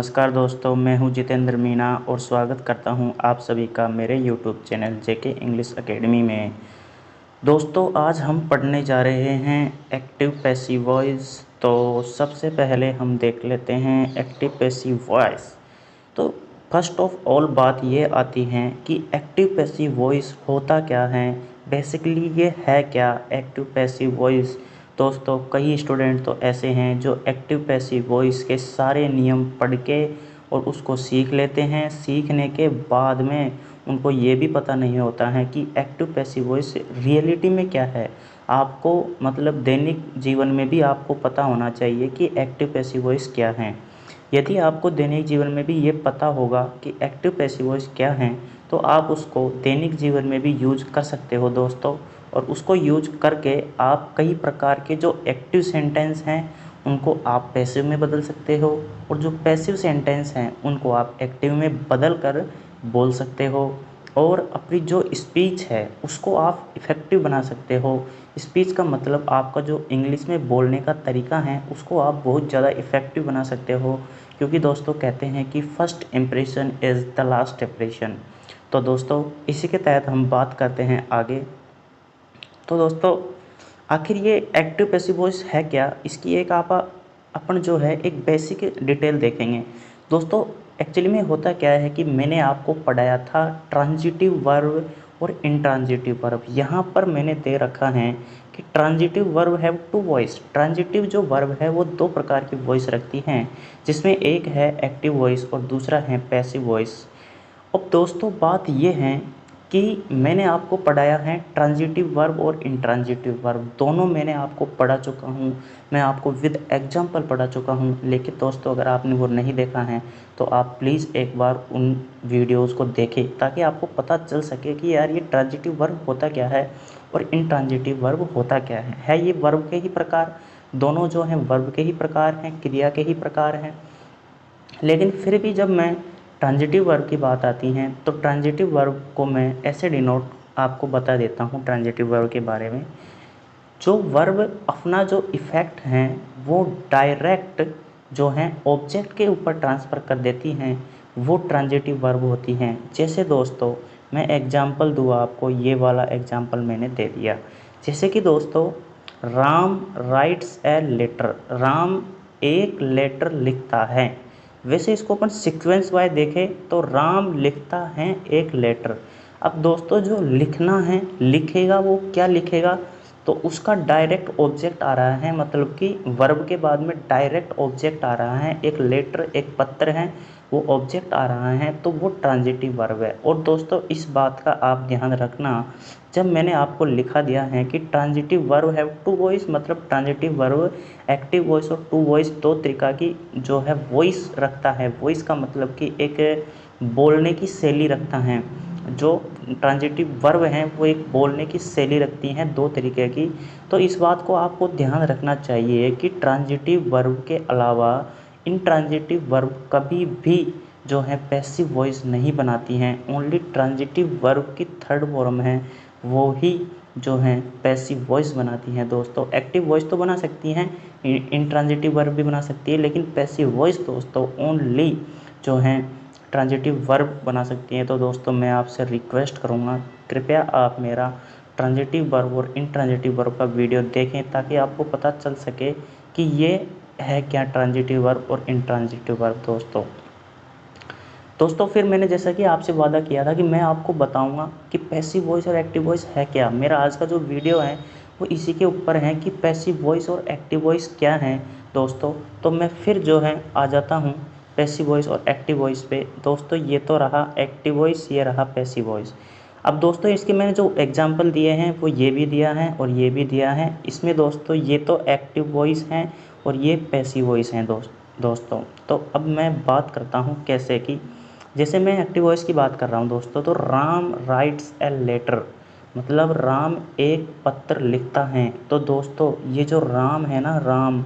नमस्कार दोस्तों, मैं हूं जितेंद्र मीना और स्वागत करता हूं आप सभी का मेरे यूट्यूब चैनल जेके इंग्लिश एकेडमी में। दोस्तों, आज हम पढ़ने जा रहे हैं एक्टिव पैसिव वॉइस। तो सबसे पहले हम देख लेते हैं एक्टिव पैसिव वॉइस। तो फर्स्ट ऑफ ऑल बात ये आती है कि एक्टिव पैसिव वॉइस होता क्या है, बेसिकली ये है क्या एक्टिव पैसिव वॉइस। दोस्तों, कई स्टूडेंट तो ऐसे हैं जो एक्टिव पैसिव वॉइस के सारे नियम पढ़ के और उसको सीख लेते हैं। सीखने के बाद में उनको ये भी पता नहीं होता है कि एक्टिव पैसिव वॉइस रियलिटी में क्या है। आपको मतलब दैनिक जीवन में भी आपको पता होना चाहिए कि एक्टिव पैसिव वॉइस क्या है। यदि आपको दैनिक जीवन में भी ये पता होगा कि एक्टिव पैसिव वॉइस क्या है, तो आप उसको दैनिक जीवन में भी यूज कर सकते हो दोस्तों। और उसको यूज करके आप कई प्रकार के जो एक्टिव सेंटेंस हैं उनको आप पैसिव में बदल सकते हो, और जो पैसिव सेंटेंस हैं उनको आप एक्टिव में बदल कर बोल सकते हो। और अपनी जो स्पीच है उसको आप इफ़ेक्टिव बना सकते हो। स्पीच का मतलब आपका जो इंग्लिश में बोलने का तरीका है उसको आप बहुत ज़्यादा इफ़ेक्टिव बना सकते हो, क्योंकि दोस्तों कहते हैं कि first impression is the last impression. तो दोस्तों, इसी के तहत हम बात करते हैं आगे। तो दोस्तों, आखिर ये एक्टिव पैसिव वॉइस है क्या, इसकी एक आप अपन जो है एक बेसिक डिटेल देखेंगे। दोस्तों, एक्चुअली में होता क्या है कि मैंने आपको पढ़ाया था ट्रांजिटिव वर्ब और इंट्रांजिटिव वर्ब। यहाँ पर मैंने दे रखा है कि transitive verb have two voice. Transitive जो वर्ब है वो दो प्रकार की वॉइस रखती हैं, जिसमें एक है एक्टिव वॉइस और दूसरा है पैसिव वॉइस। अब दोस्तों, बात ये है कि मैंने आपको पढ़ाया है ट्रांजिटिव वर्ब और इंट्रांजिटिव वर्ब, दोनों मैंने आपको पढ़ा चुका हूँ। मैं आपको विद एग्जांपल पढ़ा चुका हूँ। लेकिन दोस्तों, अगर आपने वो नहीं देखा है तो आप प्लीज़ एक बार उन वीडियोज़ को देखें, ताकि आपको पता चल सके कि यार ये ट्रांजिटिव वर्ब होता क्या है और इंट्रांजिटिव वर्ब होता क्या है। ये वर्ब के ही प्रकार, दोनों जो हैं वर्ब के ही प्रकार हैं, क्रिया के ही प्रकार हैं। लेकिन फिर भी जब मैं ट्रांजिटिव वर्ब की बात आती है तो ट्रांजिटिव वर्ब को मैं ऐसे डिनोट आपको बता देता हूँ ट्रांजिटिव वर्ब के बारे में। जो वर्ब अपना जो इफ़ेक्ट हैं वो डायरेक्ट जो हैं ऑब्जेक्ट के ऊपर ट्रांसफ़र कर देती हैं, वो ट्रांजिटिव वर्ब होती हैं। जैसे दोस्तों, मैं एग्जांपल दूँ आपको, ये वाला एग्जांपल मैंने दे दिया। जैसे कि दोस्तों, Ram writes a letter. Ram एक लेटर लिखता है। वैसे इसको अपन सीक्वेंस वाइज देखें तो राम लिखता है एक लेटर। अब दोस्तों, जो लिखना है, लिखेगा वो क्या लिखेगा, तो उसका डायरेक्ट ऑब्जेक्ट आ रहा है, मतलब कि वर्ब के बाद में डायरेक्ट ऑब्जेक्ट आ रहा है। एक लेटर, एक पत्र है, वो ऑब्जेक्ट आ रहा है, तो वो ट्रांजिटिव वर्ब है। और दोस्तों, इस बात का आप ध्यान रखना, जब मैंने आपको लिखा दिया है कि transitive verb have two voice, मतलब ट्रांजिटिव वर्ब एक्टिव वॉइस और टू वॉइस दो तरीका की जो है वॉइस रखता है। वॉइस का मतलब कि एक बोलने की शैली रखता है। जो ट्रांजिटिव वर्ब हैं वो एक बोलने की शैली रखती हैं दो तरीके की। तो इस बात को आपको ध्यान रखना चाहिए कि ट्रांजिटिव वर्ब के अलावा इंट्रांजिटिव वर्ब कभी भी जो है पैसिव वॉइस नहीं बनाती हैं। ओनली ट्रांजिटिव वर्ब की थर्ड फॉर्म है वो ही जो हैं पैसिव वॉइस बनाती हैं। दोस्तों, एक्टिव वॉइस तो बना सकती हैं, इंट्रांजिटिव वर्ब भी बना सकती है, लेकिन पैसिव वॉइस दोस्तों ओनली जो हैं ट्रांजिटिव वर्ब बना सकती हैं। तो दोस्तों, मैं आपसे रिक्वेस्ट करूँगा, कृपया आप मेरा ट्रांजिटिव वर्ब और इंट्रांजिटिव वर्ब का वीडियो देखें, ताकि आपको पता चल सके कि ये है क्या ट्रांजिटिव वर्ब और इंट्रांजिटिव वर्ब। दोस्तों, फिर मैंने जैसा कि आपसे वादा किया था कि मैं आपको बताऊंगा कि पैसिव वॉइस और एक्टिव वॉइस है क्या। मेरा आज का जो वीडियो है वो इसी के ऊपर है कि पैसिव वॉइस और एक्टिव वॉइस क्या है। दोस्तों, तो मैं फिर जो है आ जाता हूँ पैसिव वॉइस और एक्टिव वॉइस पे। दोस्तों, ये तो रहा एक्टिव वॉइस, ये रहा पैसिव वॉइस। अब दोस्तों, इसके मैंने जो एग्जाम्पल दिए हैं वो ये भी दिया है और ये भी दिया है। इसमें दोस्तों ये तो एक्टिव वॉइस हैं और ये पैसिव वॉइस हैं दोस्तों। तो अब मैं बात करता हूँ कैसे कि, जैसे मैं एक्टिव वॉइस की बात कर रहा हूँ दोस्तों, तो राम राइट्स ए लेटर, मतलब राम एक पत्र लिखता है। तो दोस्तों, ये जो राम है ना, राम,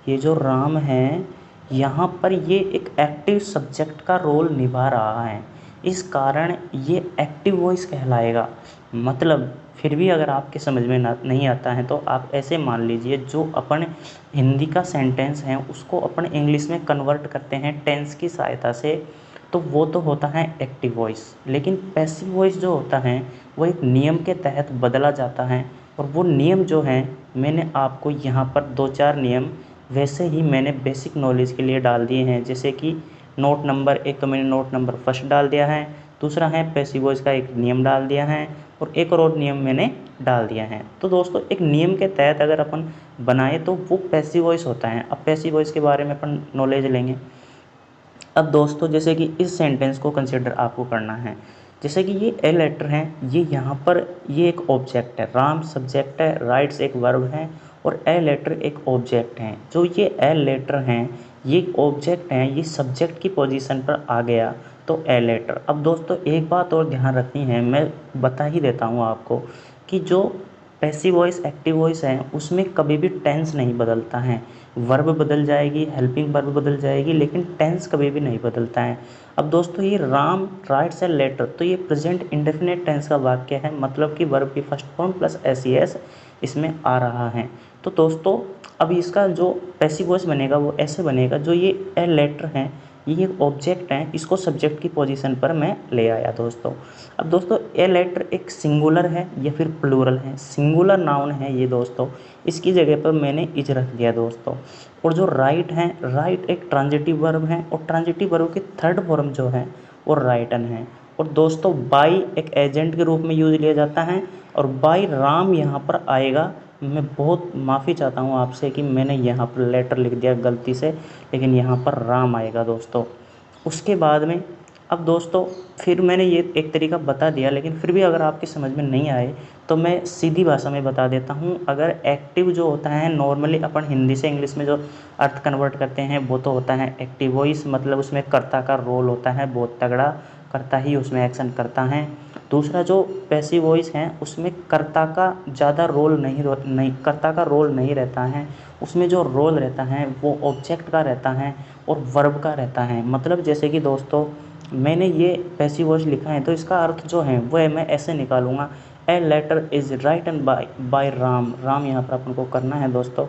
ये जो राम है यहाँ पर ये एक एक्टिव सब्जेक्ट का रोल निभा रहा है। इस कारण ये एक्टिव वॉइस कहलाएगा। मतलब फिर भी अगर आपके समझ में नहीं आता है तो आप ऐसे मान लीजिए, जो अपन हिंदी का सेंटेंस है उसको अपन इंग्लिश में कन्वर्ट करते हैं टेंस की सहायता से, तो वो तो होता है एक्टिव वॉइस। लेकिन पैसिव वॉइस जो होता है वो एक नियम के तहत बदला जाता है, और वो नियम जो हैं मैंने आपको यहाँ पर 2-4 नियम वैसे ही मैंने बेसिक नॉलेज के लिए डाल दिए हैं। जैसे कि नोट नंबर एक तो मैंने नोट नंबर फर्स्ट डाल दिया है, दूसरा है पैसिव वॉइस का एक नियम डाल दिया है, और एक और नियम मैंने डाल दिया है। तो दोस्तों एक नियम के तहत अगर अपन बनाए तो वो पैसिव वॉइस होता है। अब पैसिव वॉइस के बारे में अपन नॉलेज लेंगे। अब दोस्तों जैसे कि इस सेंटेंस को कंसिडर आपको करना है, जैसे कि ये ए लेटर है, ये यहाँ पर ये एक ऑब्जेक्ट है, राम सब्जेक्ट है, राइट्स एक वर्ब है, और ए लेटर एक ऑब्जेक्ट है। जो ये ए लेटर हैं ये ऑब्जेक्ट हैं, ये सब्जेक्ट की पोजीशन पर आ गया तो ए लेटर। अब दोस्तों एक बात और ध्यान रखनी है, मैं बता ही देता हूँ आपको कि जो पैसिव वॉइस एक्टिव वॉइस है उसमें कभी भी टेंस नहीं बदलता है। वर्ब बदल जाएगी, हेल्पिंग वर्ब बदल जाएगी, लेकिन टेंस कभी भी नहीं बदलता है। अब दोस्तों ये राम राइट्स ए लेटर, तो ये प्रेजेंट इंडेफिनिट टेंस का वाक्य है, मतलब कि वर्ब की फर्स्ट फॉर्म प्लस एस इसमें आ रहा है। तो दोस्तों अब इसका जो पैसिव वॉइस बनेगा वो ऐसे बनेगा, जो ये ए लेटर हैं ये एक ऑब्जेक्ट हैं, इसको सब्जेक्ट की पोजीशन पर मैं ले आया दोस्तों। अब दोस्तों ए लेटर एक सिंगुलर है या फिर प्लूरल है, सिंगुलर नाउन है ये दोस्तों, इसकी जगह पर मैंने इज रख दिया दोस्तों। और जो राइट है, राइट एक ट्रांजिटिव वर्ब है, और ट्रांजिटिव वर्ब की थर्ड फॉर्म जो है वो राइटन है। और दोस्तों बाई एक एजेंट के रूप में यूज लिया जाता है, और बाई राम यहाँ पर आएगा। मैं बहुत माफ़ी चाहता हूँ आपसे कि मैंने यहाँ पर लेटर लिख दिया गलती से, लेकिन यहाँ पर राम आएगा दोस्तों। उसके बाद में अब दोस्तों फिर मैंने ये एक तरीका बता दिया, लेकिन फिर भी अगर आपकी समझ में नहीं आए तो मैं सीधी भाषा में बता देता हूँ। अगर एक्टिव जो होता है, नॉर्मली अपन हिंदी से इंग्लिश में जो अर्थ कन्वर्ट करते हैं वो तो होता है एक्टिव वॉइस, मतलब उसमें कर्ता का रोल होता है बहुत तगड़ा, कर्ता ही उसमें एक्शन करता है। दूसरा जो पैसिव वॉइस है उसमें कर्ता का ज़्यादा रोल नहीं कर्ता का रोल नहीं रहता है, उसमें जो रोल रहता है वो ऑब्जेक्ट का रहता है और वर्ब का रहता है। मतलब जैसे कि दोस्तों मैंने ये पैसिव वॉइस लिखा है तो इसका अर्थ जो है वो मैं ऐसे निकालूंगा, a letter is written by Ram. Ram यहाँ पर अपन को करना है दोस्तों।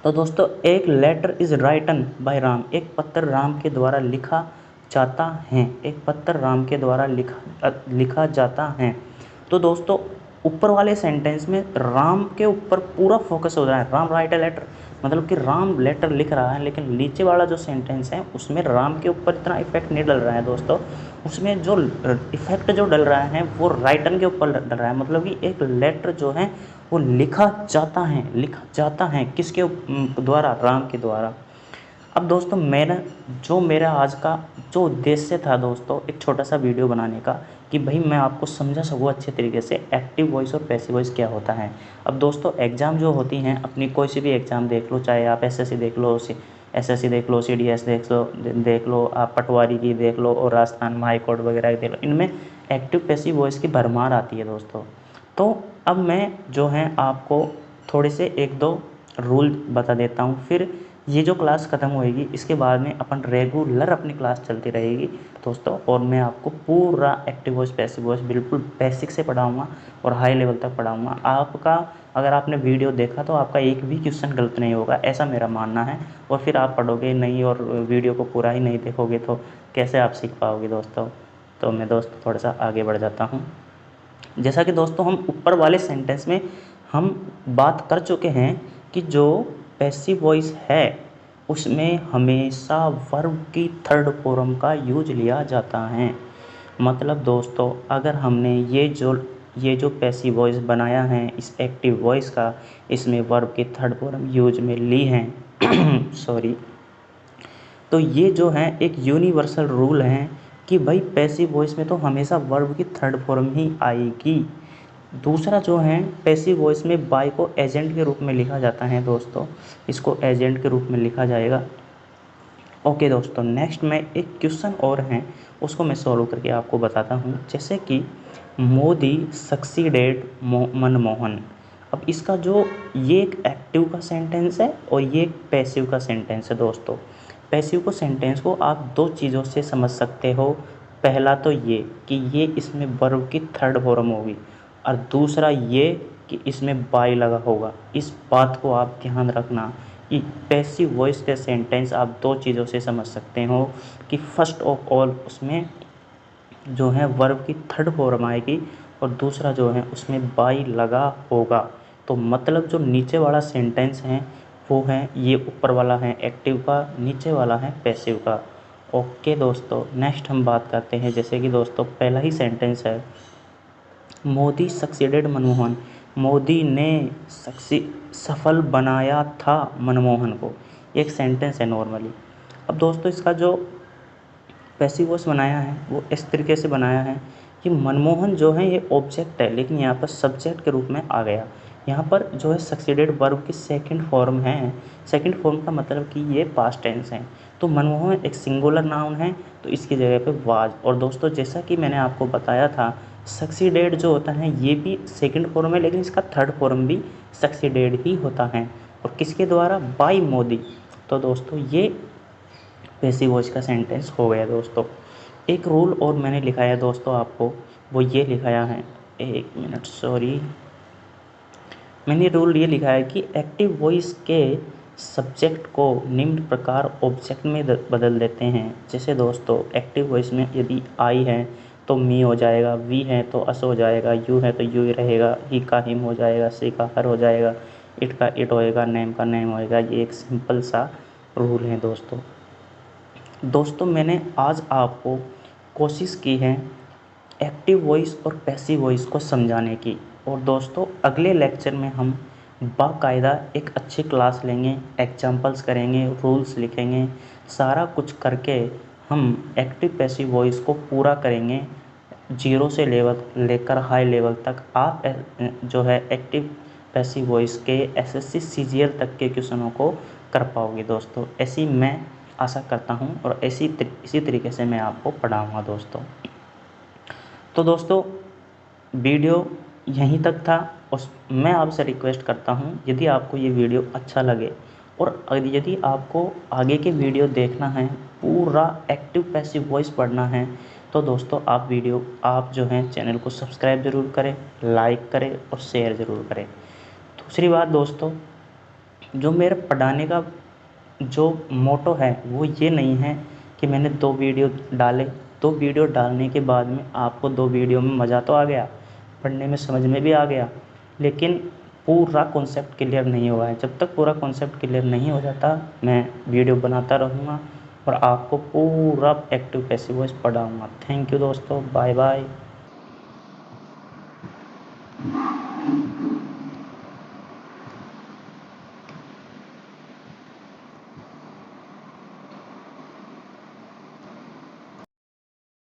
तो दोस्तों एक letter is written by Ram, एक पत्र राम के द्वारा लिखा जाता है, एक पत्र राम के द्वारा लिखा जाता है। तो दोस्तों ऊपर वाले सेंटेंस में राम के ऊपर पूरा फोकस हो रहा है, राम राइट ए लेटर, मतलब कि राम लेटर लिख रहा है। लेकिन नीचे वाला जो सेंटेंस है उसमें राम के ऊपर इतना इफेक्ट नहीं डल रहा है दोस्तों, उसमें जो इफेक्ट जो डल रहा है वो राइटन के ऊपर डल रहा है। मतलब कि एक लेटर जो है वो लिखा जाता है किसके द्वारा, राम के द्वारा। अब दोस्तों मेरा आज का जो उद्देश्य था दोस्तों एक छोटा सा वीडियो बनाने का, कि भाई मैं आपको समझा सकूँ अच्छे तरीके से एक्टिव वॉइस और पैसिव वॉइस क्या होता है। अब दोस्तों एग्ज़ाम जो होती हैं अपनी, कोई सी भी एग्ज़ाम देख लो, चाहे आप एसएससी देख लो, एसएससी देख लो, सीडीएस देख लो, आप पटवारी की देख लो, और राजस्थान में हाई कोर्ट वगैरह देख लो, इनमें एक्टिव पैसिव वॉइस की भरमार आती है दोस्तों। तो अब मैं जो है आपको थोड़े से 1-2 रूल बता देता हूँ, फिर ये जो क्लास ख़त्म होएगी इसके बाद में अपन रेगुलर अपनी क्लास चलती रहेगी दोस्तों, और मैं आपको पूरा एक्टिव वॉइस पैसिव वॉइस बिल्कुल बेसिक से पढ़ाऊँगा और हाई लेवल तक पढ़ाऊँगा। आपका अगर आपने वीडियो देखा तो आपका एक भी क्वेश्चन गलत नहीं होगा, ऐसा मेरा मानना है। और फिर आप पढ़ोगे नहीं और वीडियो को पूरा ही नहीं देखोगे तो कैसे आप सीख पाओगे दोस्तों। तो मैं दोस्तों थोड़ा सा आगे बढ़ जाता हूँ। जैसा कि दोस्तों हम ऊपर वाले सेंटेंस में हम बात कर चुके हैं कि जो पैसिव वॉइस है उसमें हमेशा वर्ब की थर्ड फॉर्म का यूज लिया जाता है। मतलब दोस्तों अगर हमने ये जो पैसिव वॉइस बनाया है इस एक्टिव वॉइस का, इसमें वर्ब की थर्ड फॉर्म यूज में ली है सॉरी, तो ये जो है एक यूनिवर्सल रूल है कि भाई पैसिव वॉइस में तो हमेशा वर्ब की थर्ड फॉर्म ही आएगी। दूसरा जो है पैसिव वॉइस में बाय को एजेंट के रूप में लिखा जाता है दोस्तों, इसको एजेंट के रूप में लिखा जाएगा। ओके दोस्तों, नेक्स्ट में एक क्वेश्चन और है उसको मैं सॉल्व करके आपको बताता हूँ। जैसे कि मोदी सक्सीडेड मनमोहन। अब इसका जो ये एक एक्टिव का सेंटेंस है और ये एक पैसिव का सेंटेंस है दोस्तों। पैसिव को सेंटेंस को आप 2 चीज़ों से समझ सकते हो, पहला तो ये कि ये इसमें वर्ब की थर्ड फॉर्म होगी, और दूसरा ये कि इसमें बाय लगा होगा। इस बात को आप ध्यान रखना कि पैसिव वॉइस के सेंटेंस आप दो चीज़ों से समझ सकते हो कि फर्स्ट ऑफ ऑल उसमें जो है वर्ब की थर्ड फॉर्म आएगी, और दूसरा जो है उसमें बाय लगा होगा। तो मतलब जो नीचे वाला सेंटेंस है वो है, ये ऊपर वाला है एक्टिव का, नीचे वाला है पैसिव का। ओके दोस्तों, नेक्स्ट हम बात करते हैं। जैसे कि दोस्तों पहला ही सेंटेंस है, मोदी सक्सीडेड मनमोहन। मोदी ने सफल बनाया था मनमोहन को। एक सेंटेंस है नॉर्मली। अब दोस्तों इसका जो पैसिव वॉइस बनाया है वो इस तरीके से बनाया है कि मनमोहन जो है ये ऑब्जेक्ट है, लेकिन यहाँ पर सब्जेक्ट के रूप में आ गया। यहाँ पर जो है सक्सीडेड वर्ब की सेकंड फॉर्म है। सेकंड फॉर्म का मतलब कि ये पास्ट टेंस है। तो मनमोहन एक सिंगुलर नाउन है, तो इसकी जगह पे वाज। और दोस्तों जैसा कि मैंने आपको बताया था, सक्सीडेड जो होता है ये भी सेकंड फॉर्म है, लेकिन इसका थर्ड फॉर्म भी सक्सीडेड ही होता है। और किसके द्वारा? बाय मोदी। तो दोस्तों ये पैसिव वॉइस का सेंटेंस हो गया दोस्तों। एक रूल और मैंने लिखाया दोस्तों आपको, वो ये लिखाया है, एक मिनट सॉरी, मैंने रूल ये लिखा है कि एक्टिव वॉइस के सब्जेक्ट को निम्न प्रकार ऑब्जेक्ट में बदल देते हैं। जैसे दोस्तों एक्टिव वॉइस में यदि आई है तो मी हो जाएगा, वी है तो अस हो जाएगा, यू है तो यू ही रहेगा, ही का हिम हो जाएगा, सी का हर हो जाएगा, इट का इट होएगा, नेम का नेम होएगा। ये एक सिंपल सा रूल है दोस्तों। दोस्तों मैंने आज आपको कोशिश की है एक्टिव वॉइस और पैसिव वॉइस को समझाने की। और दोस्तों अगले लेक्चर में हम बाकायदा एक अच्छी क्लास लेंगे, एग्जाम्पल्स करेंगे, रूल्स लिखेंगे, सारा कुछ करके हम एक्टिव पैसिव वॉइस को पूरा करेंगे, जीरो से लेवल लेकर हाई लेवल तक। आप जो है एक्टिव पैसिव वॉइस के एसएससी सीजीएल तक के क्वेश्चनों को कर पाओगे दोस्तों। ऐसी मैं आशा करता हूँ, और इसी तरीके से मैं आपको पढ़ाऊँगा दोस्तों। तो दोस्तों वीडियो यहीं तक था, और मैं आपसे रिक्वेस्ट करता हूं यदि आपको ये वीडियो अच्छा लगे और यदि आपको आगे के वीडियो देखना है, पूरा एक्टिव पैसिव वॉइस पढ़ना है, तो दोस्तों आप जो है चैनल को सब्सक्राइब ज़रूर करें, लाइक करें और शेयर ज़रूर करें। दूसरी बात दोस्तों, जो मेरे पढ़ाने का जो मोटो है वो ये नहीं है कि मैंने 2 वीडियो डाले, 2 वीडियो डालने के बाद में आपको 2 वीडियो में मज़ा तो आ गया, पढ़ने में समझ में भी आ गया, लेकिन पूरा कॉन्सेप्ट क्लियर नहीं हुआ है। जब तक पूरा कॉन्सेप्ट क्लियर नहीं हो जाता मैं वीडियो बनाता रहूँगा और आपको पूरा एक्टिव पैसिव वॉइस पढ़ाऊँगा। थैंक यू दोस्तों, बाय बाय।